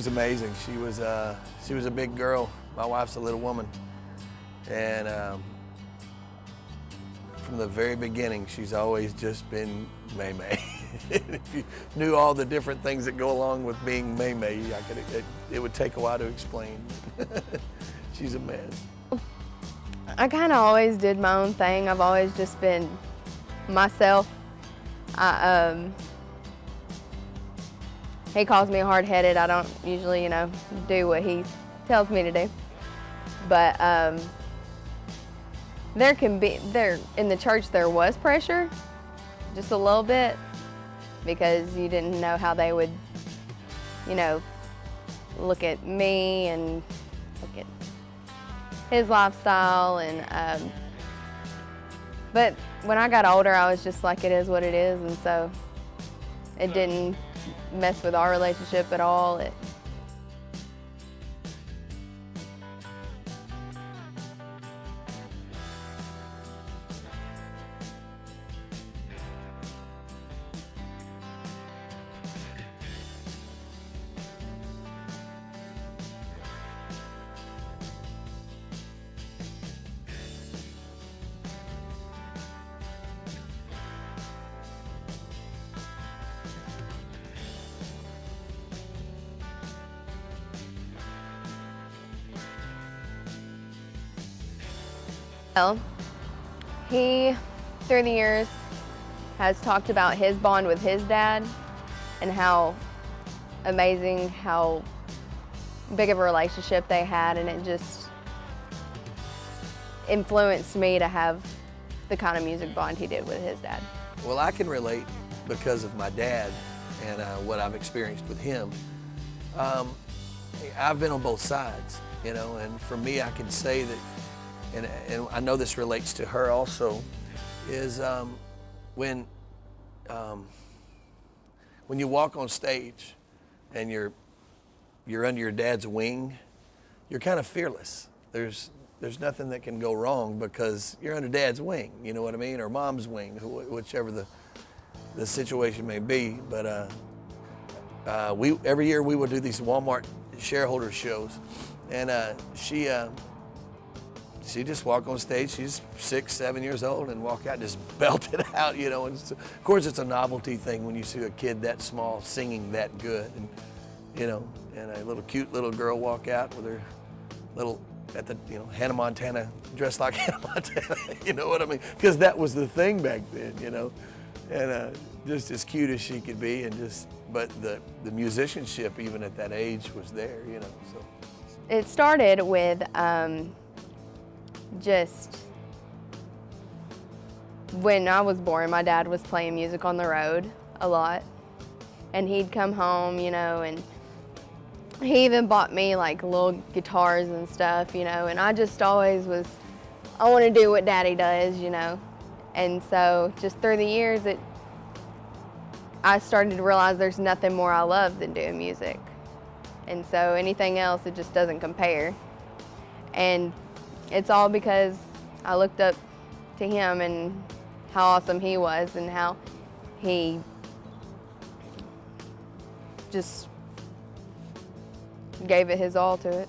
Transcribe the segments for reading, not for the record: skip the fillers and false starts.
was amazing. She was a big girl. My wife's a little woman, and from the very beginning, she's always just been May May. If you knew all the different things that go along with being May May, it would take a while to explain. She's a mess. I kind of always did my own thing. I've always just been myself. He calls me hard-headed. I don't usually, do what he tells me to do. But in the church there was pressure, just a little bit, because you didn't know how they would, look at me and look at his lifestyle. And but when I got older, I was just like, it is what it is, and so it didn't mess with our relationship at all. Well, he, through the years, has talked about his bond with his dad and how amazing, how big of a relationship they had, and it just influenced me to have the kind of music bond he did with his dad. Well, I can relate because of my dad and what I've experienced with him. I've been on both sides, and for me, I can say that, and I know this relates to her also, is when you walk on stage and you're under your dad's wing, you're kind of fearless. There's nothing that can go wrong because you're under dad's wing, you know what I mean, or mom's wing, whichever the situation may be. But every year we would do these Walmart shareholder shows, and she just walk on stage. She's 6, 7 years old and walk out and just belt it out, And of course, it's a novelty thing when you see a kid that small singing that good, and and a little cute little girl walk out with her little Hannah Montana, dressed like Hannah Montana. You know what I mean? Because that was the thing back then, and just as cute as she could be, but the musicianship even at that age was there, So it started with just when I was born, my dad was playing music on the road a lot, and he'd come home, and he even bought me like little guitars and stuff, and I just always I want to do what Daddy does, and so just through the years, I started to realize there's nothing more I love than doing music, and so anything else, it just doesn't compare. And it's all because I looked up to him and how awesome he was and how he just gave it his all to it.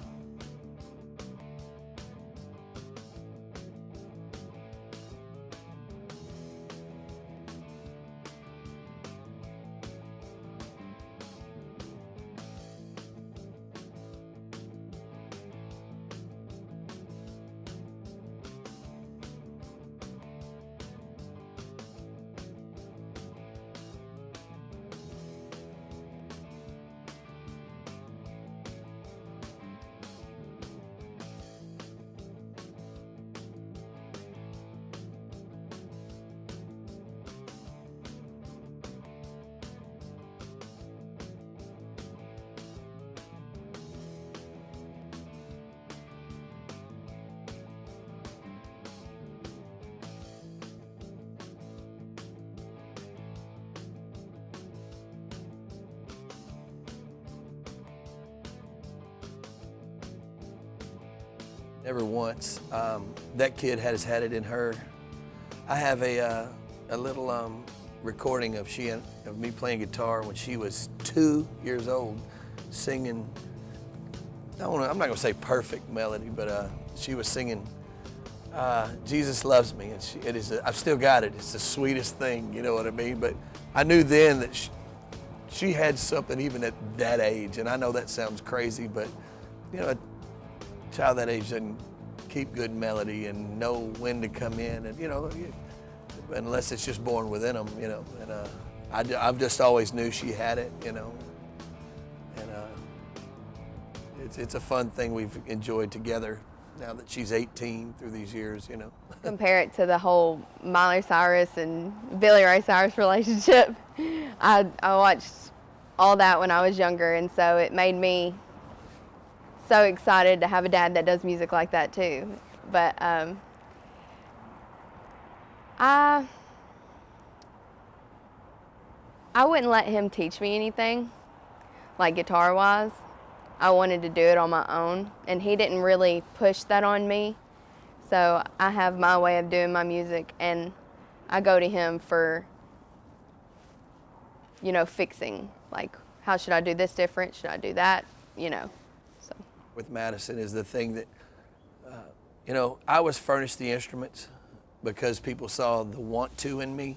Never once. That kid has had it in her. I have a little recording of me playing guitar when she was 2 years old, singing I'm not going to say perfect melody, but she was singing Jesus Loves Me, and I've still got it. It's the sweetest thing, you know what I mean? But I knew then that she had something even at that age, and I know that sounds crazy, but you know, a child that age doesn't keep good melody and know when to come in, and you know, unless it's just born within them, you know. And I've just always knew she had it, you know. And it's a fun thing we've enjoyed together now that she's 18 through these years, you know. Compare it to the whole Miley Cyrus and Billy Ray Cyrus relationship. I watched all that when I was younger, and so it made me so excited to have a dad that does music like that too. But I wouldn't let him teach me anything, like guitar-wise. I wanted to do it on my own, and he didn't really push that on me. So I have my way of doing my music, and I go to him for, you know, fixing. Like, how should I do this different? Should I do that? You know, so. With Madison is the thing that, you know, I was furnished the instruments because people saw the want to in me,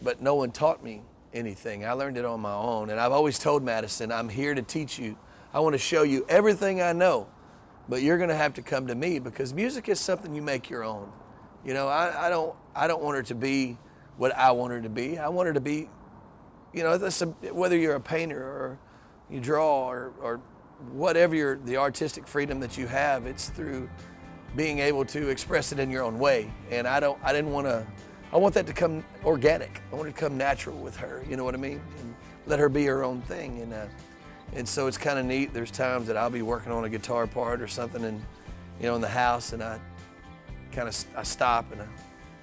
but no one taught me anything. I learned it on my own, and I've always told Madison, I'm here to teach you. I want to show you everything I know, but you're going to have to come to me because music is something you make your own. You know, I don't want her to be what I want her to be. I want her to be, you know, whether you're a painter or you draw or whatever the artistic freedom that you have, it's through being able to express it in your own way. And I want that to come organic. I want it to come natural with her, you know what I mean? And let her be her own thing. And so it's kind of neat. There's times that I'll be working on a guitar part or something, and you know, in the house, and I stop, and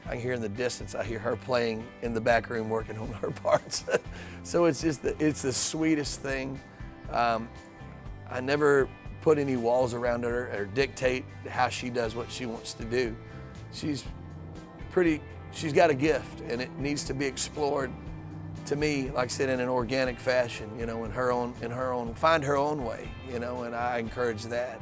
I can hear in the distance, I hear her playing in the back room working on her parts. So it's just it's the sweetest thing. I never put any walls around her or dictate how she does what she wants to do. She's got a gift, and it needs to be explored, to me, like I said, in an organic fashion, you know, find her own way, you know, and I encourage that.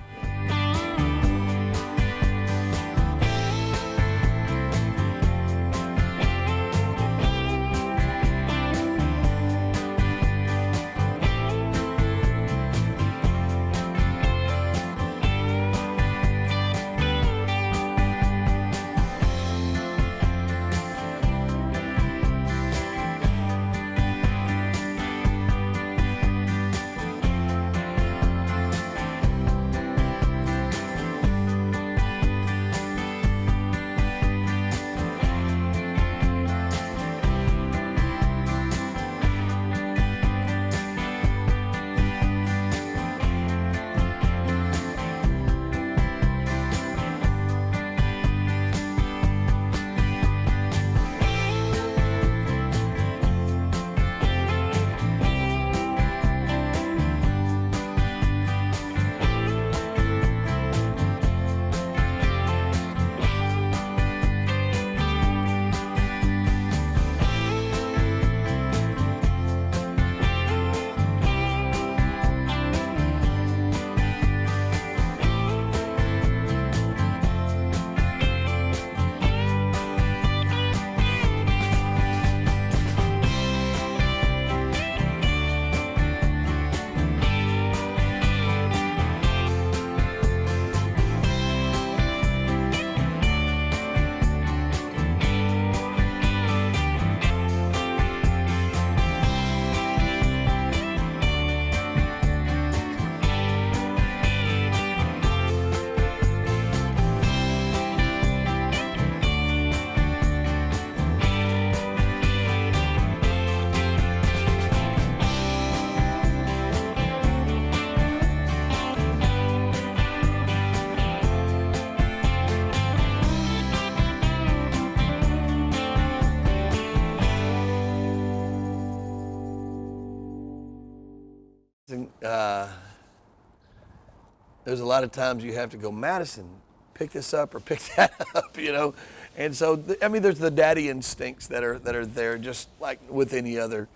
There's a lot of times you have to go, Madison, pick this up or pick that up, you know. And so, there's the daddy instincts that are there, just like with any other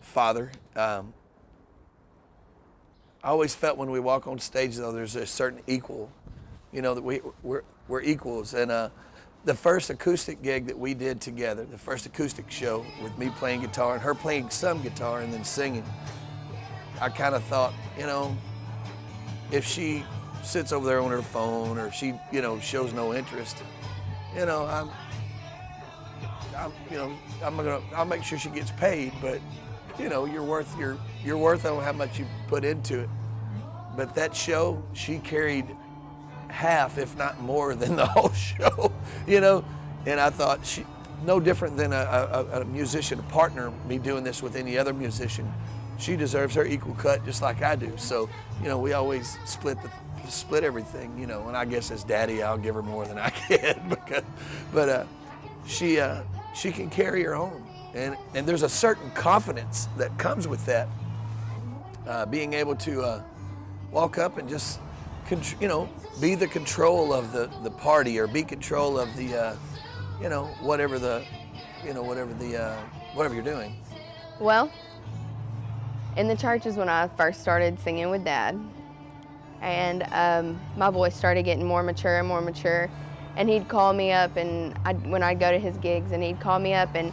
father. I always felt when we walk on stage, though, there's a certain equal, you know, that we're equals. And the first acoustic gig that we did together, the first acoustic show with me playing guitar and her playing some guitar and then singing, I kind of thought, you know, if she sits over there on her phone or if she, you know, shows no interest, you know, I'll make sure she gets paid, but you know, you're worth on how much you put into it. But that show, she carried half, if not more, than the whole show, you know. And I thought, she, no different than a musician, a partner, me doing this with any other musician. She deserves her equal cut just like I do. So, you know, we always split everything, you know. And I guess as daddy, I'll give her more than I can, but she can carry her own. And there's a certain confidence that comes with that, being able to walk up and just, you know, be the control of the party or be control of the, you know, whatever you're doing. Well, in the church is when I first started singing with Dad, and my voice started getting more mature and more mature, and he'd call me up, and when I'd go to his gigs, and he'd call me up, and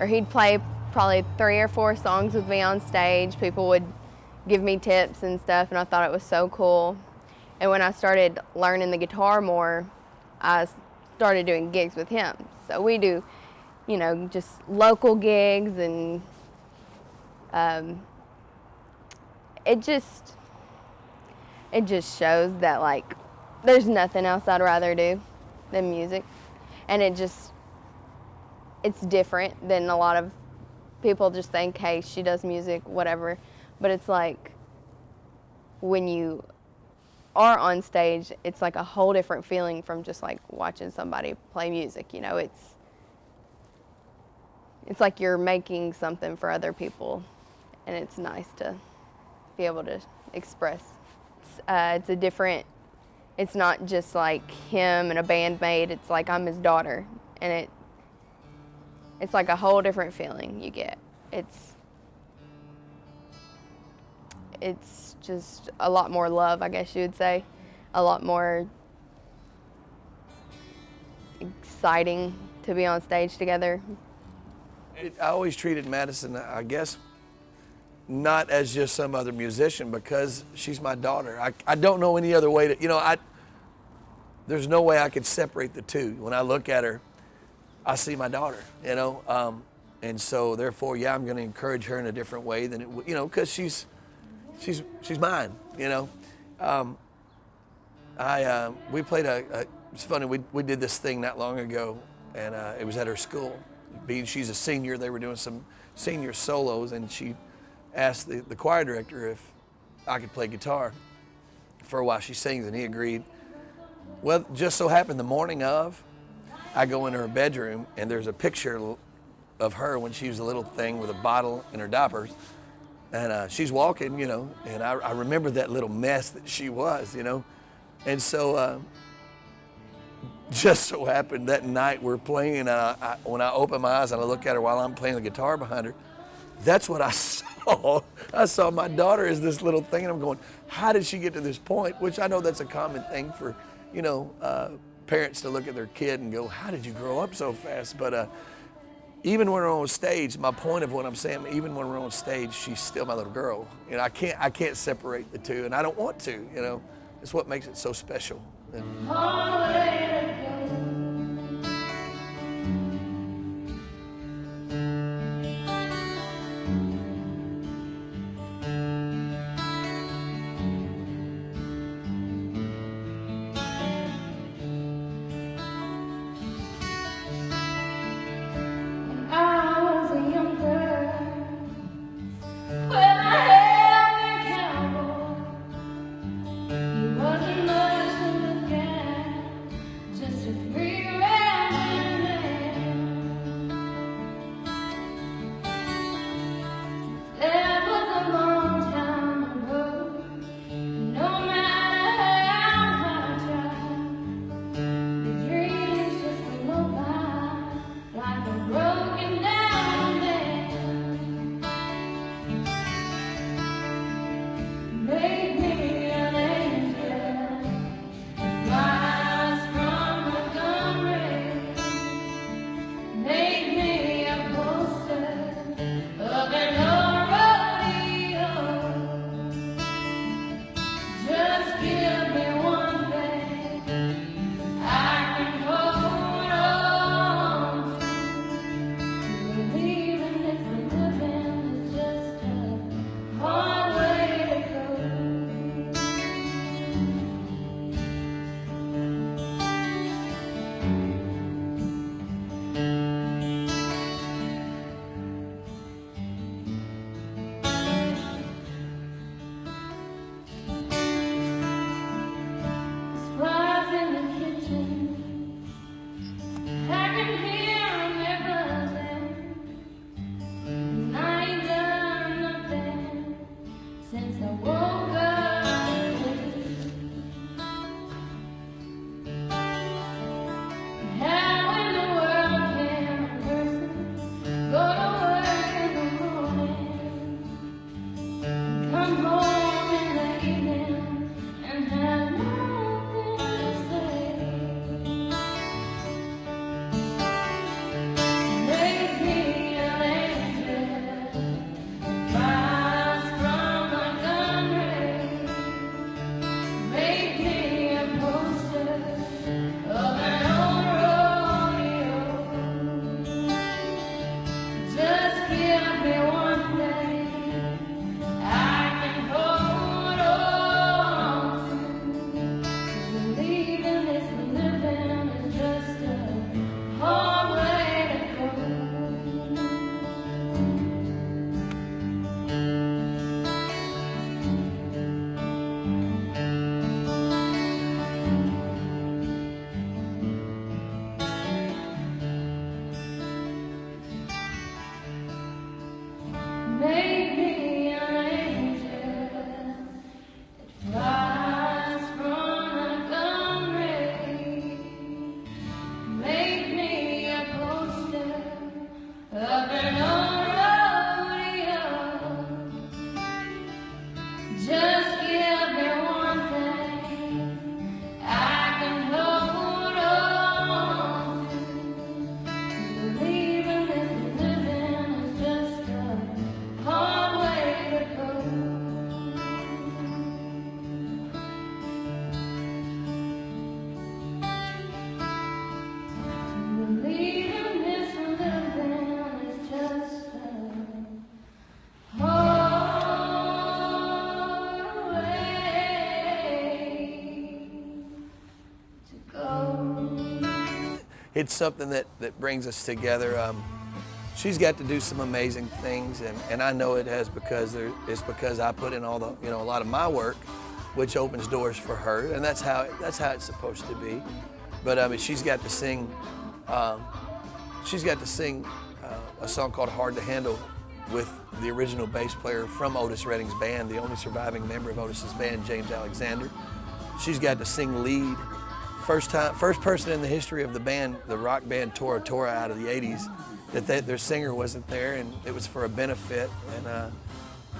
he'd play probably 3 or 4 songs with me on stage. People would give me tips and stuff, and I thought it was so cool. And when I started learning the guitar more, I started doing gigs with him. So we do, you know, just local gigs, and it just shows that, like, there's nothing else I'd rather do than music. And it's different than a lot of people just think, hey, she does music, whatever. But it's like, when you are on stage, it's like a whole different feeling from just like watching somebody play music, you know. It's like you're making something for other people, and it's nice to be able to express. It's not just like him and a bandmate, it's like I'm his daughter, and it's like a whole different feeling you get. It's just a lot more love, I guess you would say, a lot more exciting to be on stage together. I always treated Madison, I guess, not as just some other musician, because she's my daughter. I don't know any other way to, you know, there's no way I could separate the two. When I look at her, I see my daughter, you know, and so therefore, yeah, I'm going to encourage her in a different way than it, you know, because she's mine, you know. We played it's funny, we did this thing not long ago, and it was at her school. She's a senior, they were doing some senior solos, and she asked the choir director if I could play guitar for a while she sings, and he agreed. Well, just so happened the morning of, I go into her bedroom, and there's a picture of her when she was a little thing with a bottle in her diapers, and she's walking, you know, and I remember that little mess that she was, you know. And so just so happened that night we're playing, and when I open my eyes and I look at her while I'm playing the guitar behind her, that's what I saw. I saw my daughter as this little thing, and I'm going, how did she get to this point? Which I know that's a common thing for, you know, parents to look at their kid and go, how did you grow up so fast? But even when we're on stage, my point of what I'm saying, even when we're on stage, she's still my little girl. You know, I can't separate the two, and I don't want to, you know. It's what makes it so special. Just it's something that brings us together. She's got to do some amazing things, and I know it has it's because I put in all the, a lot of my work, which opens doors for her, and that's how it's supposed to be. But I mean, she's got to sing a song called "Hard to Handle" with the original bass player from Otis Redding's band, the only surviving member of Otis's band, James Alexander. She's got to sing lead. First person in the history of the band, the rock band Tora Tora out of the 80s, that their singer wasn't there, and it was for a benefit. And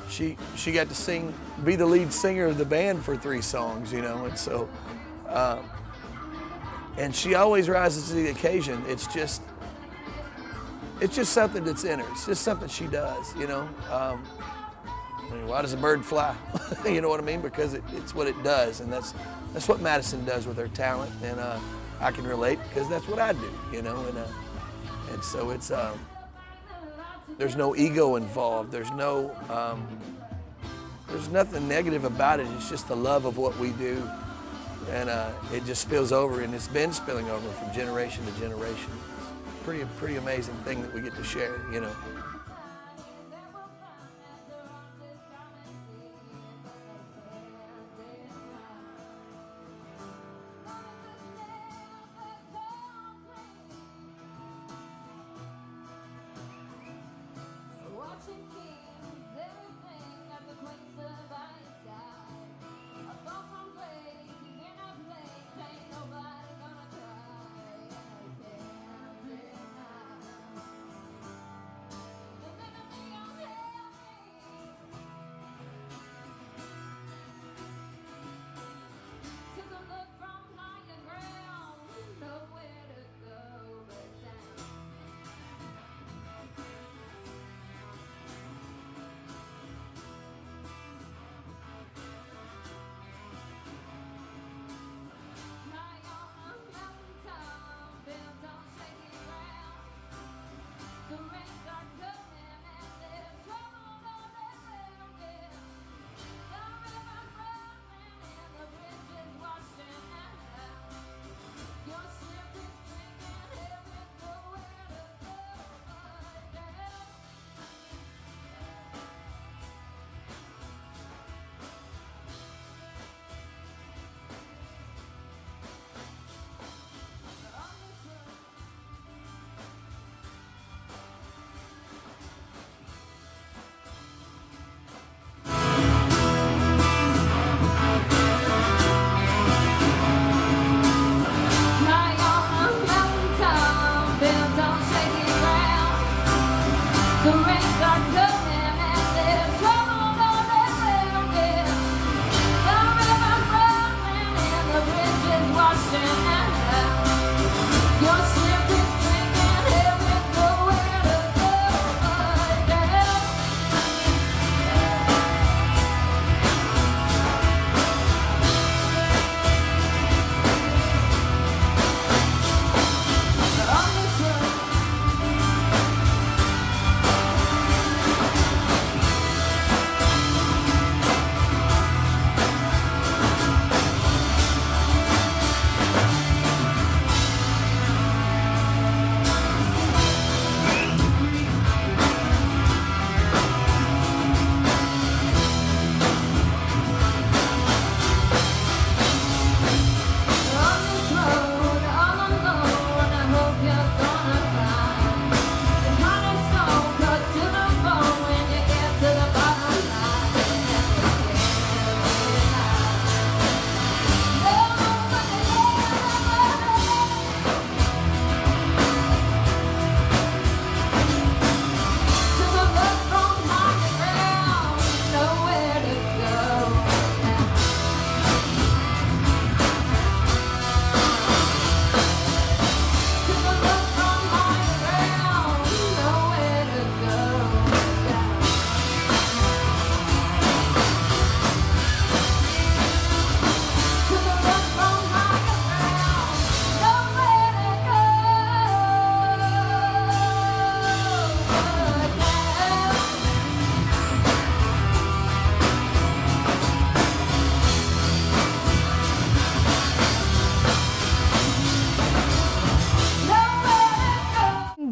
she got to be the lead singer of the band for 3 songs, and so, and she always rises to the occasion. It's just something that's in her. It's just something she does, I mean, why does a bird fly? You know what I mean? Because it's what it does, and that's what Madison does with her talent, and I can relate because that's what I do, and so it's there's no ego involved. There's nothing negative about it. It's just the love of what we do, and it just spills over, and it's been spilling over from generation to generation. It's a pretty amazing thing that we get to share,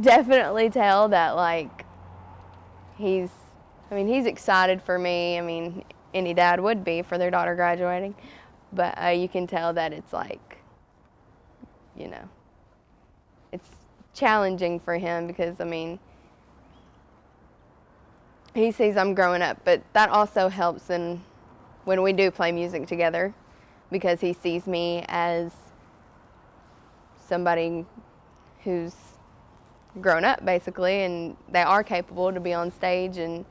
definitely tell that, like, he's excited for me. I mean, any dad would be for their daughter graduating. But you can tell that it's like, you know, it's challenging for him because, I mean, he sees I'm growing up. But that also helps when we do play music together because he sees me as somebody who's grown up, basically, and they are capable to be on stage and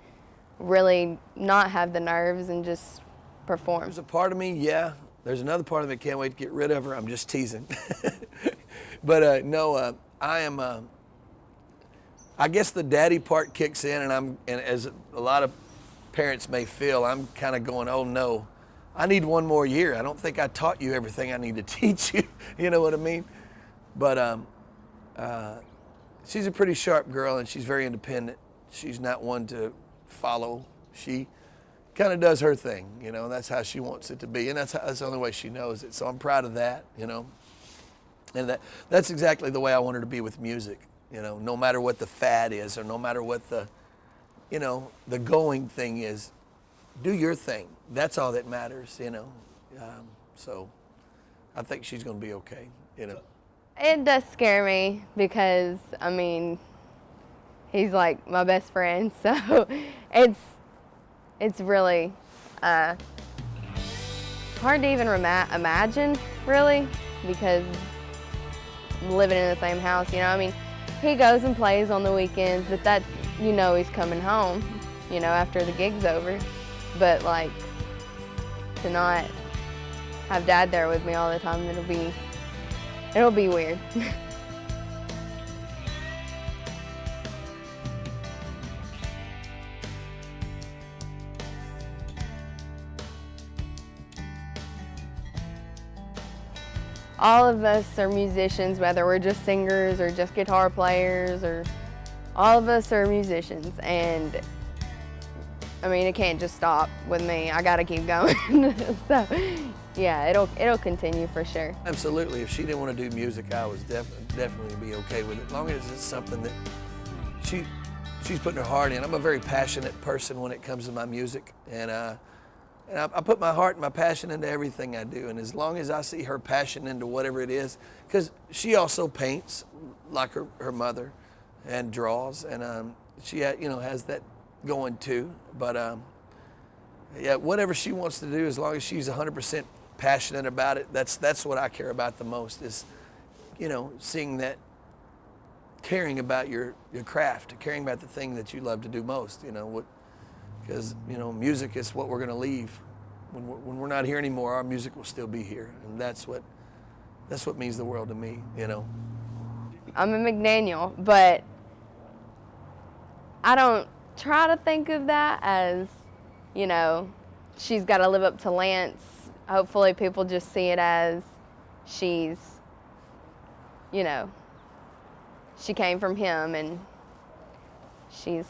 really not have the nerves and just perform. There's a part of me, yeah. There's another part of me, can't wait to get rid of her. I'm just teasing. But no, I am, I guess the daddy part kicks in, and as a lot of parents may feel, I'm kind of going, oh no, I need one more year. I don't think I taught you everything I need to teach you. You know what I mean? But she's a pretty sharp girl, and she's very independent. She's not one to follow. She kind of does her thing, you know. That's how she wants it to be, and that's the only way she knows it. So I'm proud of that, you know. And that's exactly the way I want her to be with music, you know. No matter what the fad is, or no matter what the, you know, the going thing is, do your thing. That's all that matters, you know. So I think she's going to be okay, you know. It does scare me because, I mean, he's like my best friend, so it's really hard to even imagine, really, because living in the same house, you know. I mean, he goes and plays on the weekends, but that, you know, he's coming home, you know, after the gig's over. But, like, to not have Dad there with me all the time, it'll be weird. All of us are musicians, whether we're just singers or just guitar players, or all of us are musicians, and I mean, it can't just stop with me. I gotta keep going. So, yeah, it'll continue for sure. Absolutely. If she didn't want to do music, I was definitely be okay with it, as long as it's something that she's putting her heart in. I'm a very passionate person when it comes to my music, and I put my heart and my passion into everything I do. And as long as I see her passion into whatever it is, because she also paints like her mother, and draws, and she has that going too. But yeah, whatever she wants to do, as long as she's 100% passionate about it, that's what I care about the most, is, you know, seeing that, caring about your craft, caring about the thing that you love to do most, you know, because, you know, music is what we're going to leave. When we're not here anymore, our music will still be here, and that's what means the world to me, you know. I'm a McDaniel, but I don't try to think of that as, you know, she's got to live up to Lance. Hopefully people just see it as she's, you know, she came from him and she's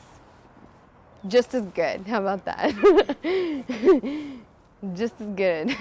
just as good. How about that? Just as good.